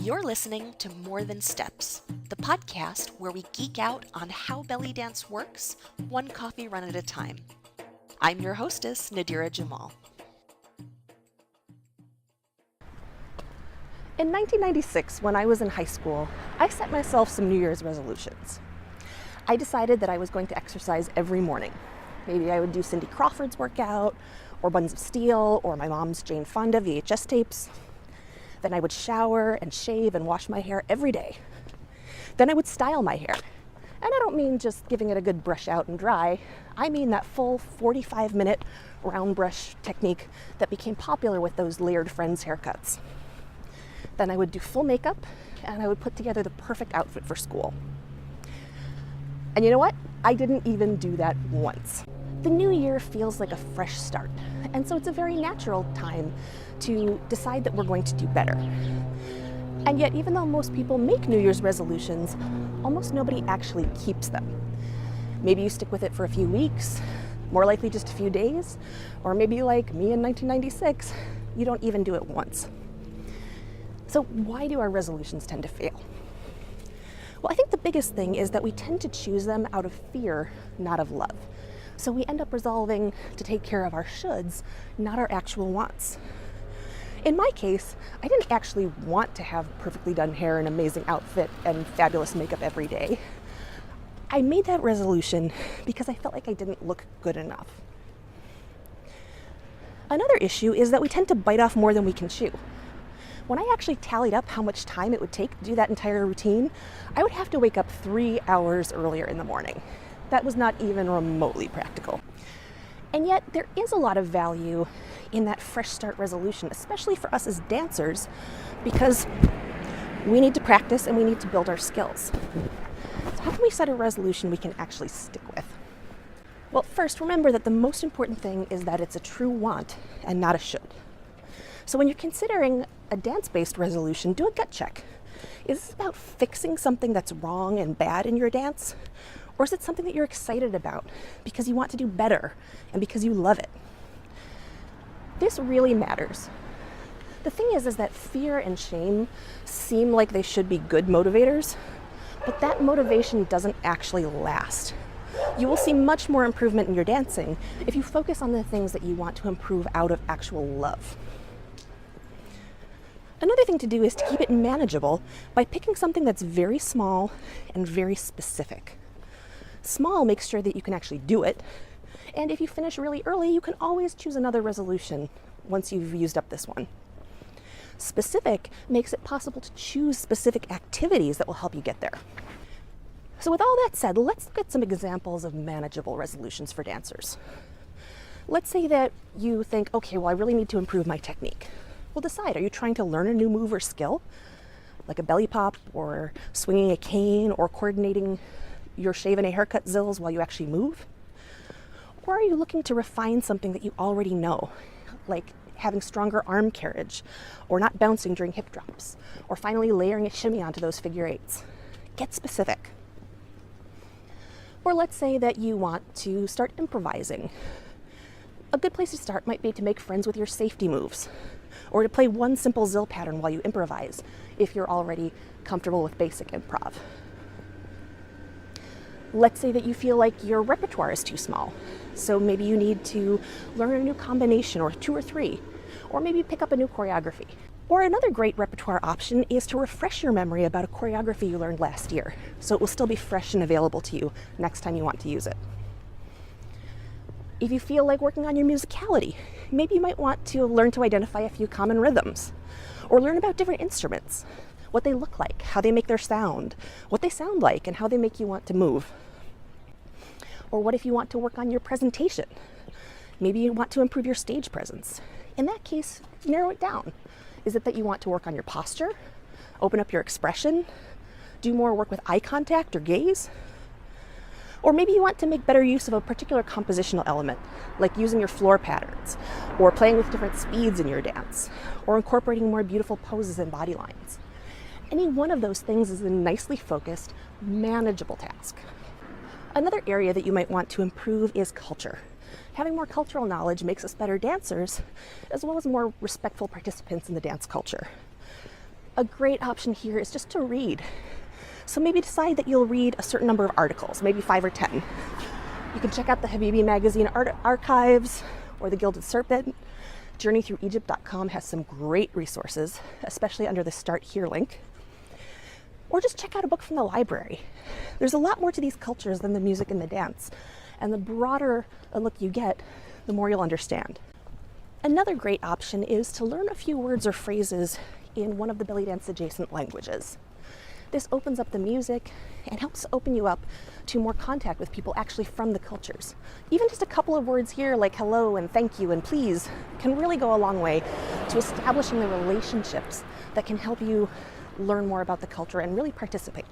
You're listening to More Than Steps, the podcast where we geek out on how belly dance works, one coffee run at a time. I'm your hostess, Nadira Jamal. In 1996, when I was in high school, I set myself some New Year's resolutions. I decided that I was going to exercise every morning. Maybe I would do Cindy Crawford's workout, or Buns of Steel, or my mom's Jane Fonda VHS tapes. Then I would shower and shave and wash my hair every day. Then I would style my hair. And I don't mean just giving it a good brush out and dry. I mean that full 45-minute round brush technique that became popular with those layered Friends haircuts. Then I would do full makeup, and I would put together the perfect outfit for school. And you know what? I didn't even do that once. The new year feels like a fresh start, and so it's a very natural time to decide that we're going to do better. And yet, even though most people make New Year's resolutions, almost nobody actually keeps them. Maybe you stick with it for a few weeks, more likely just a few days, or maybe like me in 1996, you don't even do it once. So why do our resolutions tend to fail? Well, I think the biggest thing is that we tend to choose them out of fear, not of love. So we end up resolving to take care of our shoulds, not our actual wants. In my case, I didn't actually want to have perfectly done hair, an amazing outfit, and fabulous makeup every day. I made that resolution because I felt like I didn't look good enough. Another issue is that we tend to bite off more than we can chew. When I actually tallied up how much time it would take to do that entire routine, I would have to wake up 3 hours earlier in the morning. That was not even remotely practical. And yet there is a lot of value in that fresh start resolution, especially for us as dancers, because we need to practice and we need to build our skills. So how can we set a resolution we can actually stick with? Well, first, remember that the most important thing is that it's a true want and not a should. So when you're considering a dance-based resolution, do a gut check. Is this about fixing something that's wrong and bad in your dance? Or is it something that you're excited about because you want to do better and because you love it? This really matters. The thing is that fear and shame seem like they should be good motivators, but that motivation doesn't actually last. You will see much more improvement in your dancing if you focus on the things that you want to improve out of actual love. Another thing to do is to keep it manageable by picking something that's very small and very specific. Small makes sure that you can actually do it, and if you finish really early, you can always choose another resolution once you've used up this one. Specific makes it possible to choose specific activities that will help you get there. So with all that said, let's look at some examples of manageable resolutions for dancers. Let's say that you think, okay, well, I really need to improve my technique. Well, decide, are you trying to learn a new move or skill, like a belly pop or swinging a cane or coordinating your shave and a haircut zills while you actually move? Or are you looking to refine something that you already know, like having stronger arm carriage, or not bouncing during hip drops, or finally layering a shimmy onto those figure eights? Get specific. Or let's say that you want to start improvising. A good place to start might be to make friends with your safety moves, or to play one simple zill pattern while you improvise if you're already comfortable with basic improv. Let's say that you feel like your repertoire is too small, so maybe you need to learn a new combination or 2 or 3, or maybe pick up a new choreography. Or another great repertoire option is to refresh your memory about a choreography you learned last year, so it will still be fresh and available to you next time you want to use it. If you feel like working on your musicality, maybe you might want to learn to identify a few common rhythms, or learn about different instruments, what they look like, how they make their sound, what they sound like, and how they make you want to move. Or what if you want to work on your presentation? Maybe you want to improve your stage presence. In that case, narrow it down. Is it that you want to work on your posture, open up your expression, do more work with eye contact or gaze? Or maybe you want to make better use of a particular compositional element, like using your floor patterns, or playing with different speeds in your dance, or incorporating more beautiful poses and body lines. Any one of those things is a nicely focused, manageable task. Another area that you might want to improve is culture. Having more cultural knowledge makes us better dancers, as well as more respectful participants in the dance culture. A great option here is just to read. So maybe decide that you'll read a certain number of articles, maybe 5 or 10. You can check out the Habibi magazine archives or the Gilded Serpent. JourneyThroughEgypt.com has some great resources, especially under the Start Here link. Or just check out a book from the library. There's a lot more to these cultures than the music and the dance, and the broader a look you get, the more you'll understand. Another great option is to learn a few words or phrases in one of the belly dance adjacent languages. This opens up the music and helps open you up to more contact with people actually from the cultures. Even just a couple of words here like hello and thank you and please can really go a long way to establishing the relationships that can help you learn more about the culture and really participate.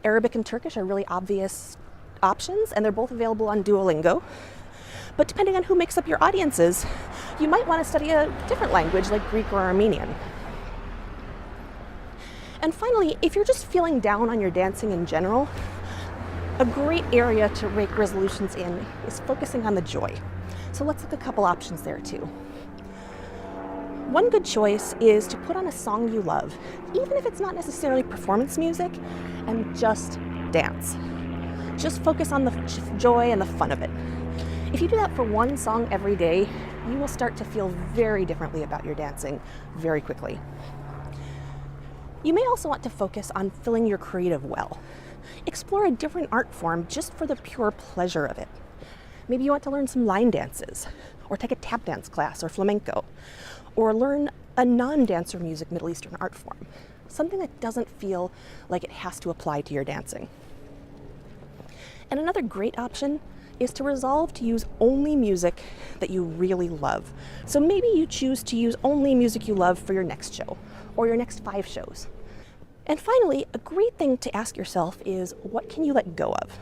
Arabic and Turkish are really obvious options, and they're both available on Duolingo. But depending on who makes up your audiences, you might want to study a different language like Greek or Armenian. And finally, if you're just feeling down on your dancing in general, a great area to make resolutions in is focusing on the joy. So let's look at a couple options there too. One good choice is to put on a song you love, even if it's not necessarily performance music, and just dance. Just focus on the joy and the fun of it. If you do that for one song every day, you will start to feel very differently about your dancing very quickly. You may also want to focus on filling your creative well. Explore a different art form just for the pure pleasure of it. Maybe you want to learn some line dances, or take a tap dance class or flamenco, or learn a non-dancer music Middle Eastern art form, something that doesn't feel like it has to apply to your dancing. And another great option is to resolve to use only music that you really love. So maybe you choose to use only music you love for your next show, or your next 5 shows. And finally, a great thing to ask yourself is, what can you let go of?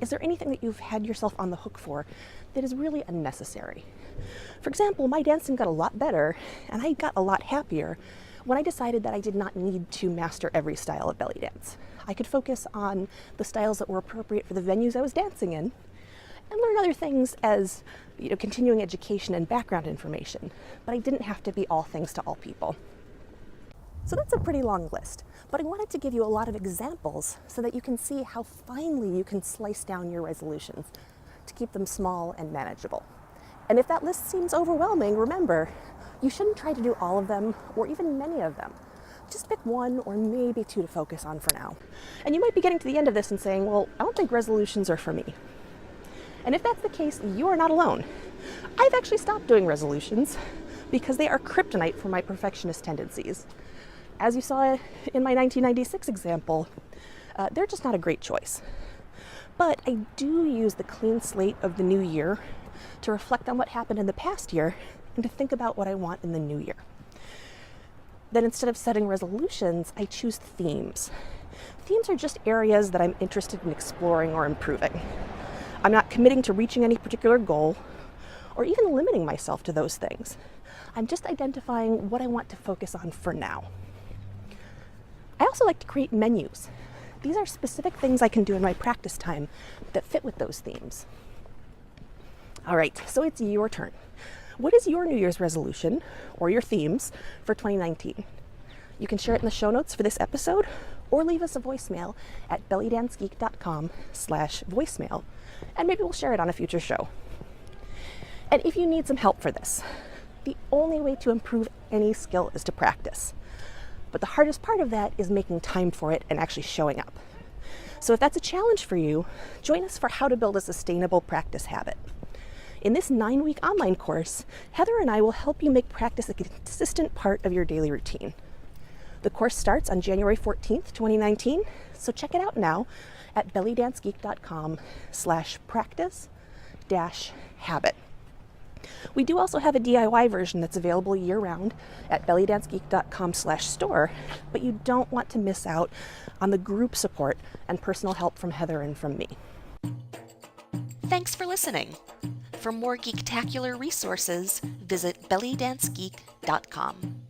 Is there anything that you've had yourself on the hook for that is really unnecessary? For example, my dancing got a lot better, and I got a lot happier when I decided that I did not need to master every style of belly dance. I could focus on the styles that were appropriate for the venues I was dancing in, and learn other things as, continuing education and background information. But I didn't have to be all things to all people. So that's a pretty long list, but I wanted to give you a lot of examples so that you can see how finely you can slice down your resolutions to keep them small and manageable. And if that list seems overwhelming, remember, you shouldn't try to do all of them or even many of them. Just pick 1 or maybe 2 to focus on for now. And you might be getting to the end of this and saying, well, I don't think resolutions are for me. And if that's the case, you are not alone. I've actually stopped doing resolutions because they are kryptonite for my perfectionist tendencies. As you saw in my 1996 example, they're just not a great choice. But I do use the clean slate of the new year to reflect on what happened in the past year and to think about what I want in the new year. Then instead of setting resolutions, I choose themes. Themes are just areas that I'm interested in exploring or improving. I'm not committing to reaching any particular goal or even limiting myself to those things. I'm just identifying what I want to focus on for now. I also like to create menus. These are specific things I can do in my practice time that fit with those themes. All right, so it's your turn. What is your New Year's resolution or your themes for 2019? You can share it in the show notes for this episode or leave us a voicemail at bellydancegeek.com/voicemail, and maybe we'll share it on a future show. And if you need some help for this, the only way to improve any skill is to practice. But the hardest part of that is making time for it and actually showing up. So if that's a challenge for you, join us for how to build a sustainable practice habit. In this 9-week online course, Heather and I will help you make practice a consistent part of your daily routine. The course starts on January 14th, 2019, so check it out now at bellydancegeek.com/practice-habit. We do also have a DIY version that's available year-round at bellydancegeek.com/store, but you don't want to miss out on the group support and personal help from Heather and from me. Thanks for listening. For more geektacular resources, visit bellydancegeek.com.